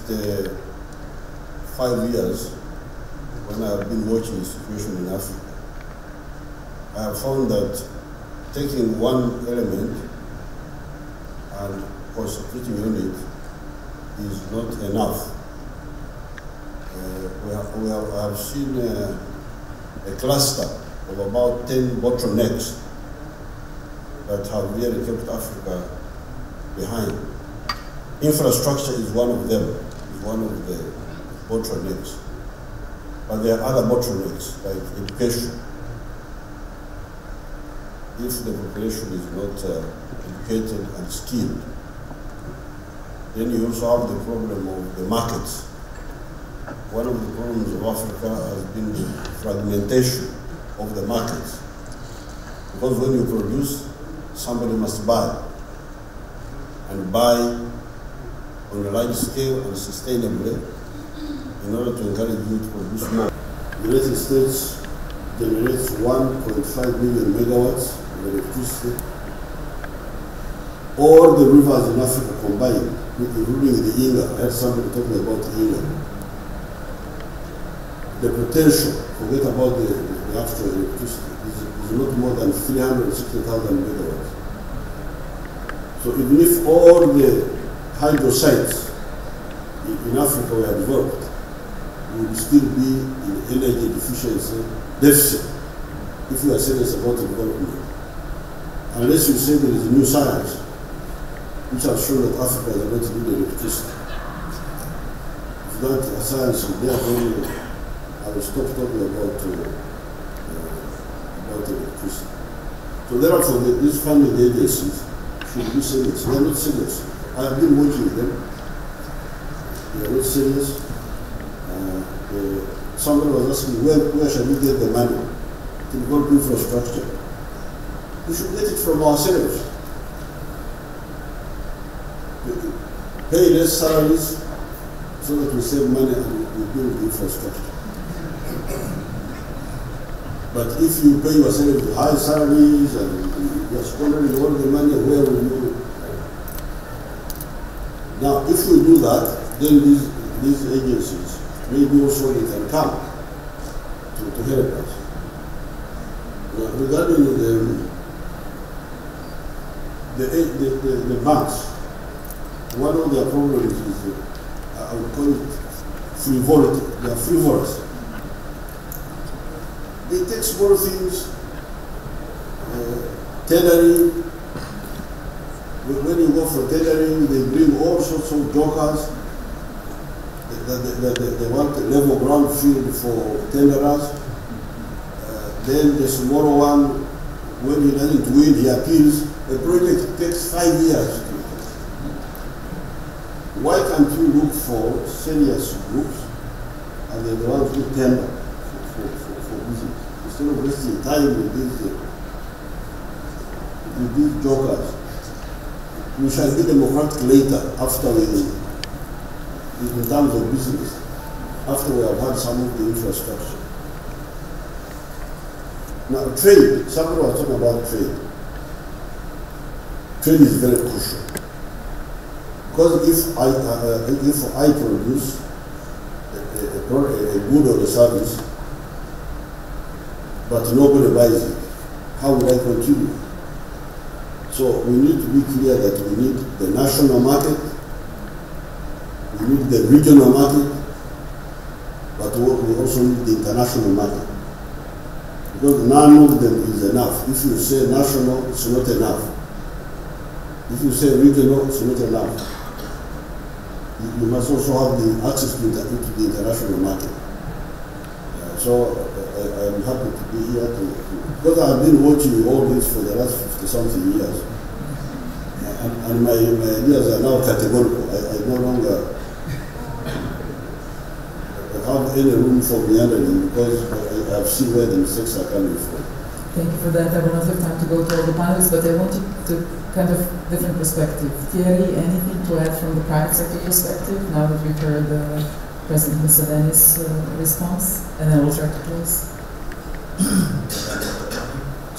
5 years, when I have been watching the situation in Africa, I have found that taking one element and concentrating on it is not enough. We have seen a cluster of about 10 bottlenecks that have really kept Africa behind. Infrastructure is one of them, is one of the bottlenecks. But there are other bottlenecks, like education. If the population is not educated and skilled, then you also have the problem of the markets. One of the problems of Africa has been the fragmentation of the markets. Because when you produce, somebody must buy. And buy on a large scale and sustainably in order to encourage you to produce more. The United States generates 1.5 million megawatts of electricity. All the rivers in Africa combined, including the Inga. I heard somebody talking about the Inga. The potential, forget about the actual electricity, is not more than 360,000 megawatts. So even if all the hydro sites in Africa were developed, we would still be in energy deficiency deficit if we are serious about development. Unless you say there is a new science which has shown that Africa is going to need electricity. If that science is there, then I will stop talking about electricity. So therefore, these funding agencies should be serious. They are not serious. I have been watching them. They are not serious. Somebody was asking, where shall we get the money to develop infrastructure? We should get it from ourselves. Pay less salaries so that we save money and we build infrastructure. But if you pay yourself high salaries and you are squandering all the money, where will you? Now, if we do that, then these agencies, maybe also they can come to help us. Now, regarding the banks, one of their problems is, I would call it frivolity. They are frivolous. They take small things, tailoring. When you go for tailoring, they bring all sorts of jokers. They want a level ground field for tenderers. Then the smaller one, when he doesn't win, he appeals. The project takes 5 years. Why can't you look for serious groups and they're the ones who tender for business? Instead of wasting time with these jokers. We shall be democratic later after in terms of business, after we have had some of the infrastructure. Now trade, somebody was talking about trade. Trade is very crucial. Because if I produce a good or a service, but nobody buys it, how would I continue? So we need to be clear that we need the national market, we need the regional market, but we also need the international market. Because none of them is enough. If you say national, it's not enough. If you say regional, it's not enough. You must also have the access to the international market. So I am happy to be here because I have been watching all this for the last 50-something years. And my ideas are now categorical. I no longer have any room for meandering because I have seen where the mistakes are coming from. Thank you for that. I will not have time to go to all the panelists, but I wanted to kind of different perspective. Thierry, anything to add from the private sector perspective now that we've heard President Museveni's response? And then we'll try to close.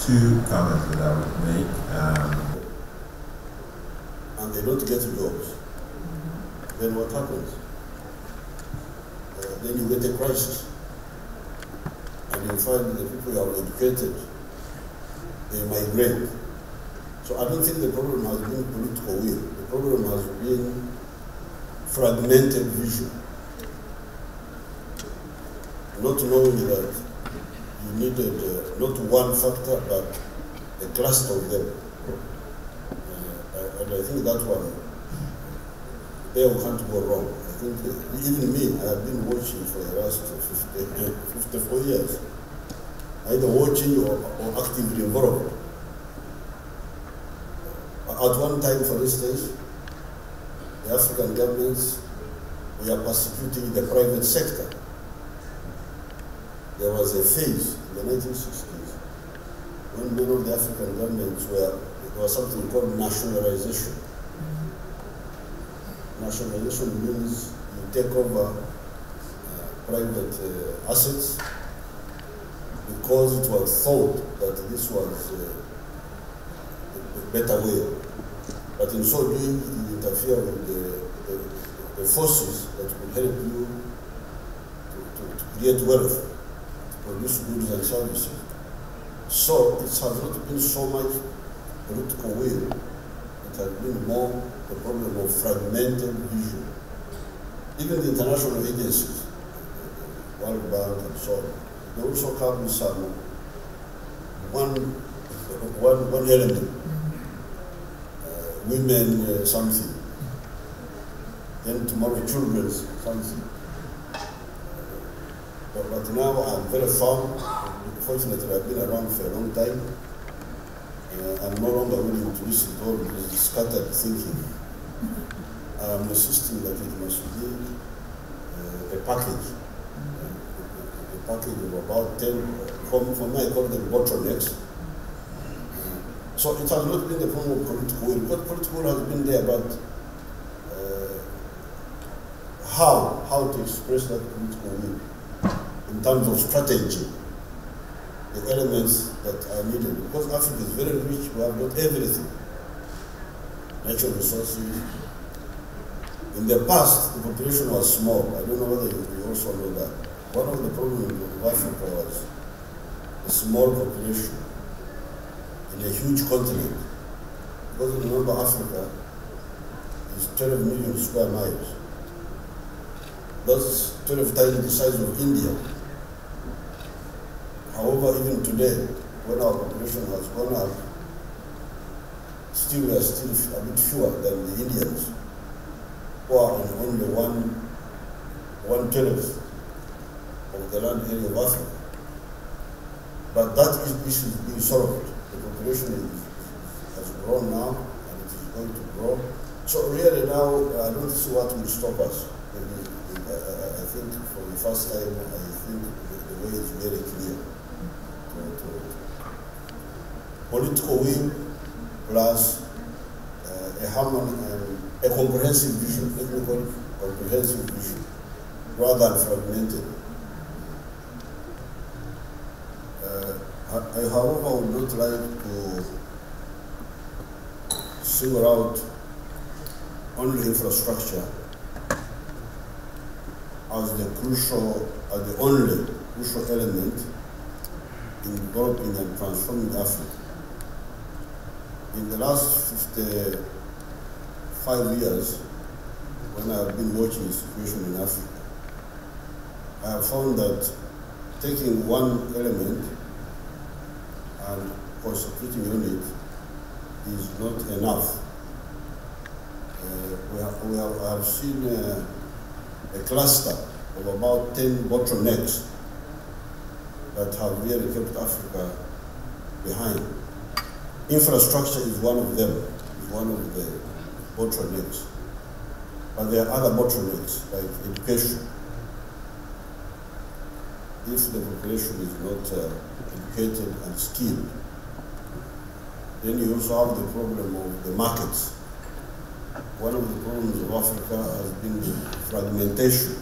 Two comments that I would make. And they don't get jobs. Then what happens? then you get a crisis. And you find the people you have educated, they migrate. So I don't think the problem has been political will. The problem has been fragmented vision. Not knowing that you needed not one factor, but a cluster of them. And I think that one, there we can't go wrong. I think even me, I have been watching for the last 54 years, either watching or actively involved. At one time, for instance, the African governments were persecuting the private sector. There was a phase in the 1960s when many of the African governments there was something called nationalization. Nationalization means you take over private assets because it was thought that this was a better way. But in so doing, you interfere with the forces that could help you to create wealth, to produce goods and services. So it has not been so much political will, it has been more the problem of fragmented vision. Even the international agencies, World Bank and so on, they also come with some one element, women something, then tomorrow children's something. But now I'm very firm. Fortunately, I've been around for a long time. I'm no longer willing to listen to all this scattered thinking. I'm insisting that it must be a package. A package of about 10, for me I call them bottlenecks. So it has not been the problem of political will, but political will has been there, but how to express that political will in terms of strategy, the elements that are needed. Because Africa is very rich, we have got everything. Natural resources. In the past, the population was small. I don't know whether you also know that. One of the problems of Africa was a small population in a huge continent. Because remember, Africa is 12 million square miles. That's 12 times the size of India. However, even today, when our population has gone up, still we are still a bit fewer than the Indians, who are in only one-tenth of the land area of Africa. But that issue is being solved. The population has grown now, and it is going to grow. So really now, I don't see what will stop us. I think for the first time, I think the way is very clear. Political will plus a comprehensive vision, let me call it comprehensive vision, rather than fragmented. I, however, would not like to single out only infrastructure as the only crucial element in developing and transforming Africa. In the last 55 years, when I have been watching the situation in Africa, I have found that taking one element and concentrating on it is not enough. I have seen a cluster of about 10 bottlenecks that have really kept Africa behind. Infrastructure is one of them, is one of the bottlenecks. But there are other bottlenecks, like education. If the population is not educated and skilled, then you also have the problem of the markets. One of the problems of Africa has been the fragmentation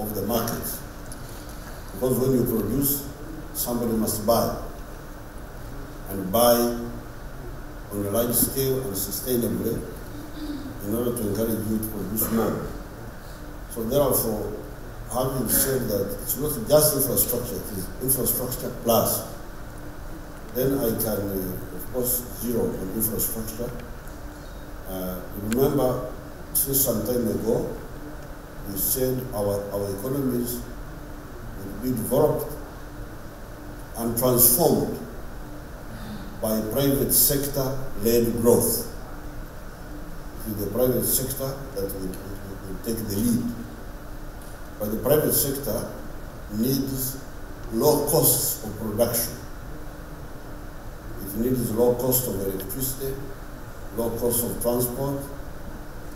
of the markets. Because when you produce, somebody must buy. And buy on a large scale and sustainably in order to encourage you to produce more. So therefore, having said that it's not just infrastructure, it is infrastructure plus, then I can, of course, zero on infrastructure. Remember, since some time ago, we said our economies will be developed and transformed by private sector-led growth. It is the private sector that will take the lead. But the private sector needs low costs of production. It needs low cost of electricity, low cost of transport,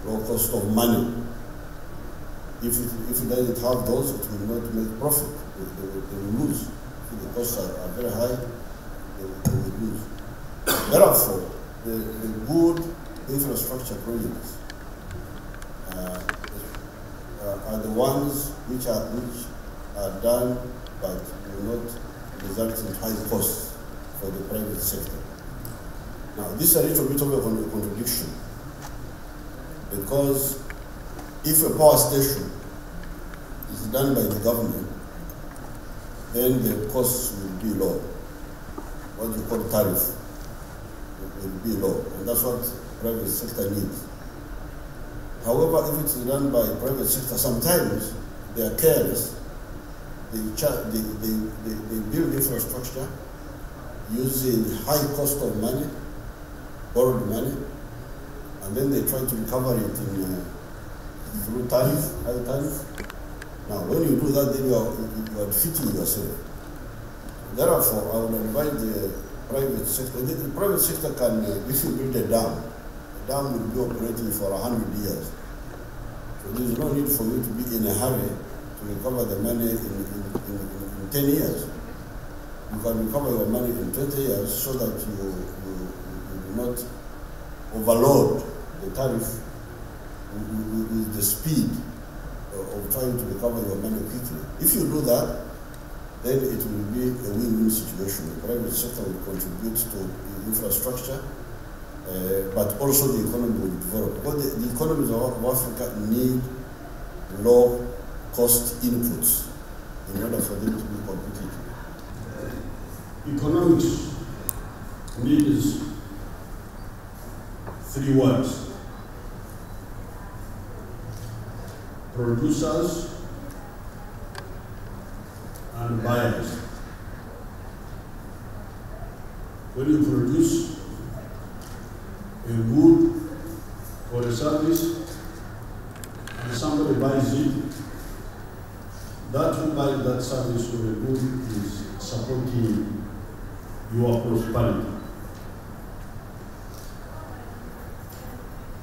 low cost of money. If it doesn't have those, it will not make profit. They will lose. If the costs are very high, they will lose. Therefore, the good infrastructure projects are the ones which are done but will not result in high costs for the private sector. Now, this is a little bit of a contradiction, because if a power station is done by the government, then the costs will be low. What you call tariff will be low, and that's what private sector needs. However, if it's done by private sector, sometimes they are careless. They build infrastructure using high cost of money, borrowed money, and then they try to recover it through tariff, high tariff. Now, when you do that, then you are defeating yourself. Therefore, I would advise the private sector. The private sector can, if you build a dam will be operating for 100 years. So there is no need for you to be in a hurry to recover the money in 10 years. You can recover your money in 20 years so that you do not overload the tariff with the speed of trying to recover your money quickly. If you do that, then it will be a win-win situation. The private sector will contribute to the infrastructure, but also the economy will develop. Because the economies of Africa need low-cost inputs in order for them to be competitive. Economics needs 3 words: producers and buyers. When you produce a good or a service and somebody buys it, that who buys that service or a good is supporting your prosperity.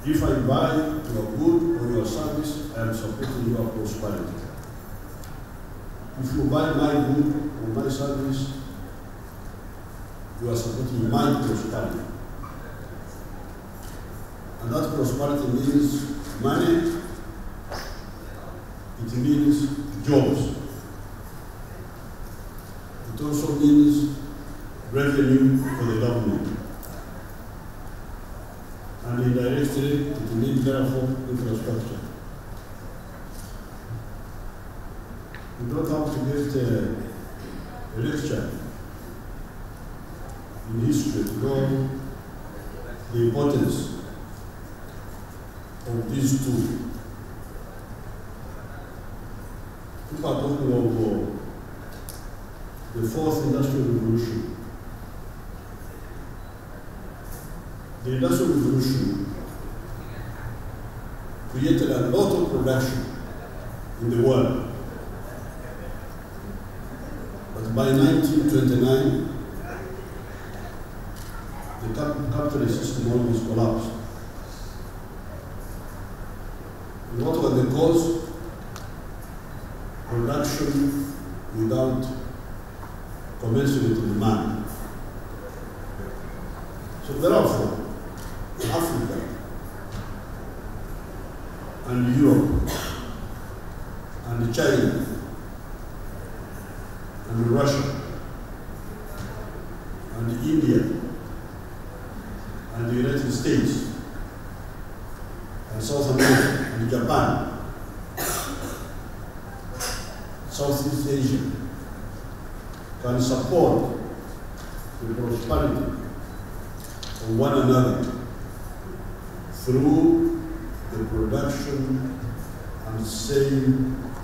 If I buy your good or your service, I am supporting your prosperity. If you buy my good or my service, you are supporting my prosperity. And that prosperity means money, it means jobs. It also means revenue for the government. And indirectly, it means therefore infrastructure. You don't have to get a lecture in history to know the importance of these two. People are talking of the fourth industrial revolution. The industrial revolution created a lot of production in the world. But by 1929, the capitalist system almost collapsed. And what was the cause? Production without commensurate demand. So therefore, Africa and Europe and China and Russia and India and the United States and South America and Japan Southeast Asia can support the prosperity of one another through the production and sale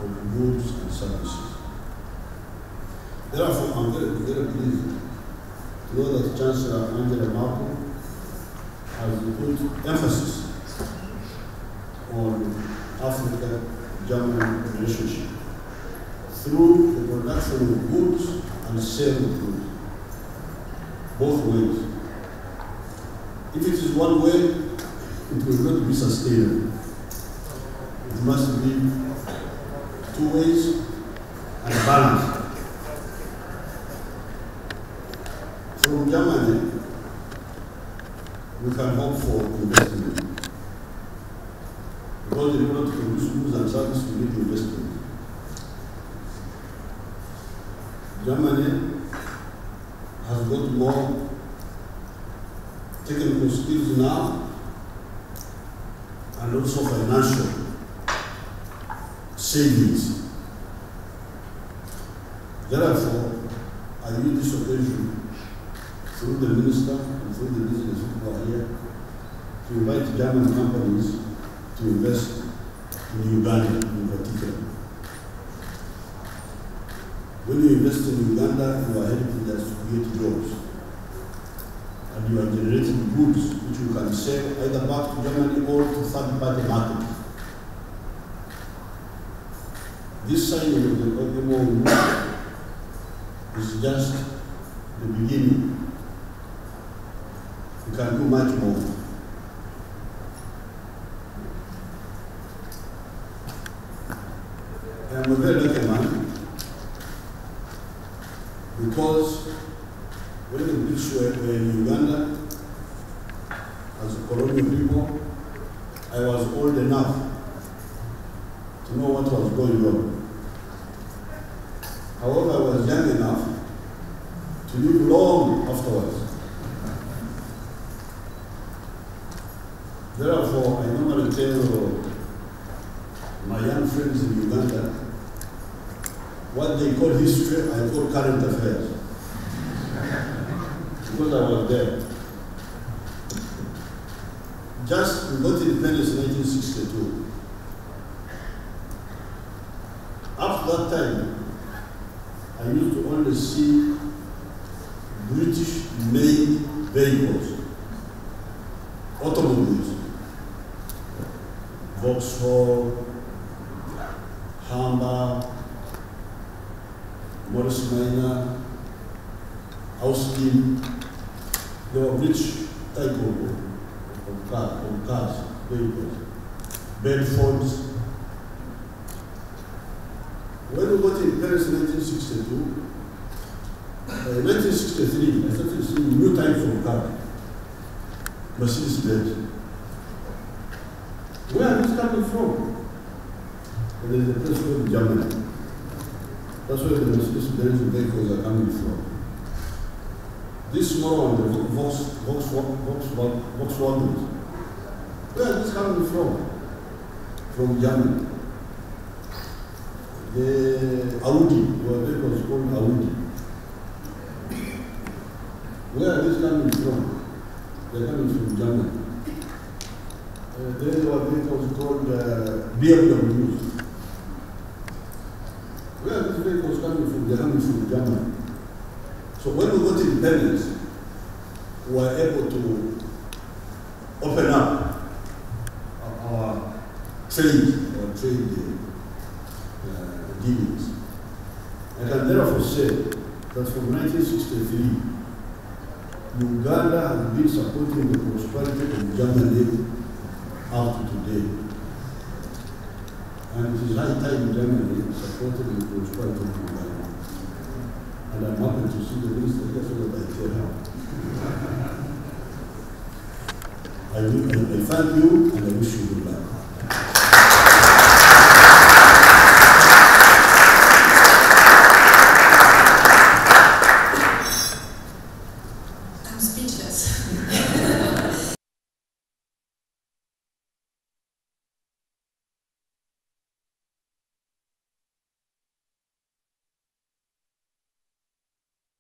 of goods and services. Therefore, I'm very pleased to know that Chancellor Angela Merkel has put emphasis on Africa-German relationship through the production of goods and sale of goods, both ways. If it is one way, it will not be sustainable. It must be two ways and balanced. From Germany, we can hope for investment. Because in order to produce goods and services, we need investment. Germany has got more technical skills now and also financial savings. Therefore, I use this occasion through the minister and through the business people here to invite German companies to invest in Uganda in particular. When you invest in Uganda, you are helping us to create jobs. And you are generating goods which you can sell either back to Germany or to third-party market. This signing of the MOU is just the beginning. We can do much more. I am a very lucky man because when the British were in Uganda as a colonial people, I was old enough to know what was going on. However, I was young enough to live long afterwards. Therefore, I normally tell my young friends in Uganda what they call history, I call current affairs. Because I was there. Just we got independence in 1962. After that time, I used to only see British-made vehicles, automobiles, Vauxhall, Humber, Morris Minor, Austin. They were British type of cars, vehicles, Bedfords. When we got in Paris in 1962, in 1963, I started seeing new types of cars, Mercedes-Benz. Where are these coming from? And there is a place called Germany. That's where the Mercedes-Benz vehicles are coming from. This small one, the Volkswagen, where are these coming from? From Germany. The Audi, your vehicles called Audi. Where are these coming from? They're coming from Germany. Then there were vehicles called BMWs. Where are these vehicles coming from? They're coming from Germany. So when we got independence, we were able to open up our trade dealings. I can therefore say that from 1963, Uganda has been supporting the prosperity of Germany up to today. And it is high time Germany supported the prosperity of Uganda. And I'm happy to see the minister here so that I tell her. I thank you and I wish you good luck.